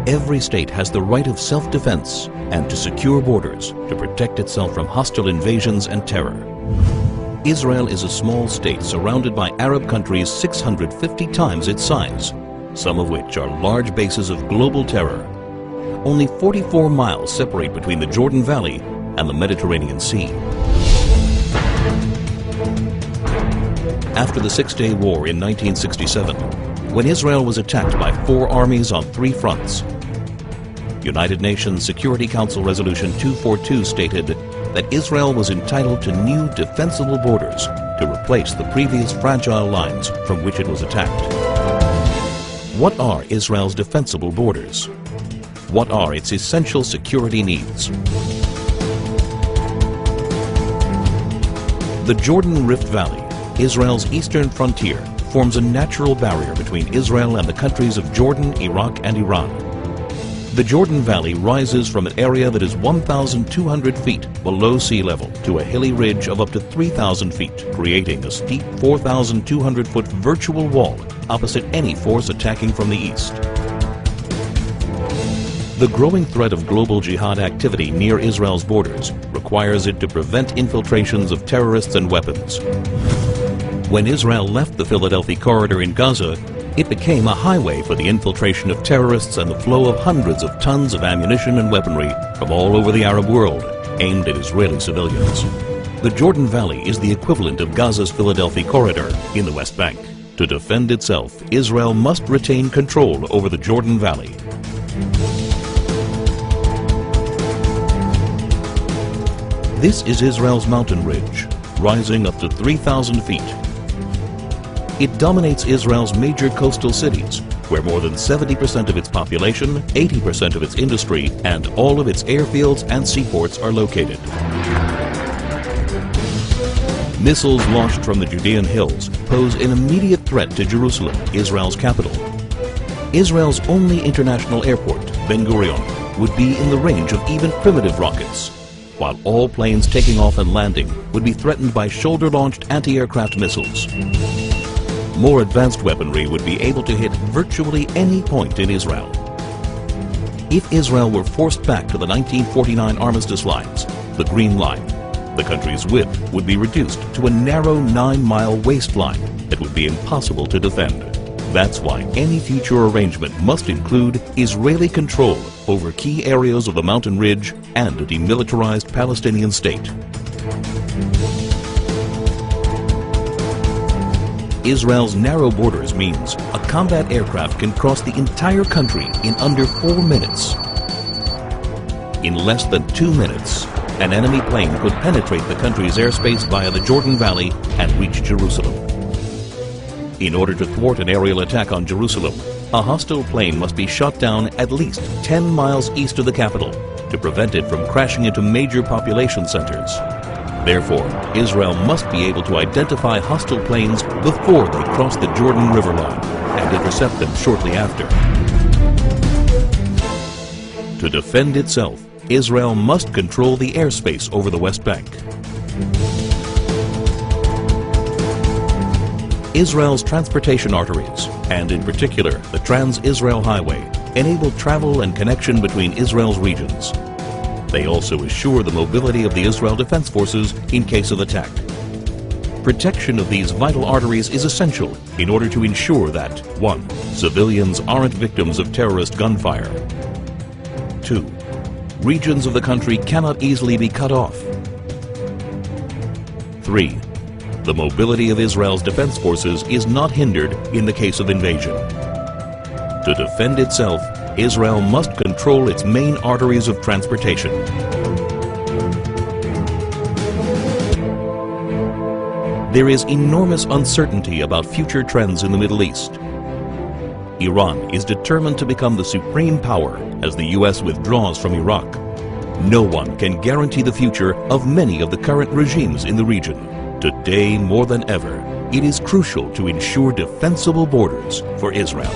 Every state has the right of self-defense and to secure borders to protect itself from hostile invasions and terror. Israel is a small state surrounded by Arab countries 650 times its size, some of which are large bases of global terror. Only 44 miles separate between the Jordan Valley and the Mediterranean Sea. After the Six-Day War in 1967, when Israel was attacked by 4 armies on 3 fronts, United Nations Security Council Resolution 242 stated that Israel was entitled to new defensible borders to replace the previous fragile lines from which it was attacked. What are Israel's defensible borders? What are its essential security needs? The Jordan Rift Valley, Israel's eastern frontier, forms a natural barrier between Israel and the countries of Jordan, Iraq, and Iran. The Jordan Valley rises from an area that is 1,200 feet below sea level to a hilly ridge of up to 3,000 feet, creating a steep 4,200-foot virtual wall opposite any force attacking from the east. The growing threat of global jihad activity near Israel's borders requires it to prevent infiltrations of terrorists and weapons. When Israel left the Philadelphia corridor in Gaza, it became a highway for the infiltration of terrorists and the flow of hundreds of tons of ammunition and weaponry from all over the Arab world, aimed at Israeli civilians. The Jordan Valley is the equivalent of Gaza's Philadelphia corridor in the West Bank. To defend itself, Israel must retain control over the Jordan Valley. This is Israel's mountain ridge, rising up to 3,000 feet. It dominates Israel's major coastal cities, where more than 70% of its population, 80% of its industry, and all of its airfields and seaports are located. Missiles launched from the Judean hills pose an immediate threat to Jerusalem, Israel's capital. Israel's only international airport, Ben Gurion, would be in the range of even primitive rockets, while all planes taking off and landing would be threatened by shoulder-launched anti-aircraft missiles. More advanced weaponry would be able to hit virtually any point in Israel. If Israel were forced back to the 1949 armistice lines, the Green Line, the country's width would be reduced to a narrow 9-mile waistline that would be impossible to defend. That's why any future arrangement must include Israeli control over key areas of the mountain ridge and a demilitarized Palestinian state. Israel's narrow borders means a combat aircraft can cross the entire country in under 4 minutes. In less than 2 minutes, an enemy plane could penetrate the country's airspace via the Jordan Valley and reach Jerusalem. In order to thwart an aerial attack on Jerusalem, a hostile plane must be shot down at least 10 miles east of the capital to prevent it from crashing into major population centers. Therefore, Israel must be able to identify hostile planes before they cross the Jordan River line and intercept them shortly after. To defend itself, Israel must control the airspace over the West Bank. Israel's transportation arteries, and in particular the Trans-Israel Highway, enable travel and connection between Israel's regions. They also assure the mobility of the Israel Defense Forces in case of attack. Protection of these vital arteries is essential in order to ensure that 1. Civilians aren't victims of terrorist gunfire. 2. Regions of the country cannot easily be cut off. 3. The mobility of Israel's defense forces is not hindered in the case of invasion. To defend itself, Israel must control its main arteries of transportation. There is enormous uncertainty about future trends in the Middle East. Iran is determined to become the supreme power as the U.S. withdraws from Iraq. No one can guarantee the future of many of the current regimes in the region. Today, more than ever, it is crucial to ensure defensible borders for Israel.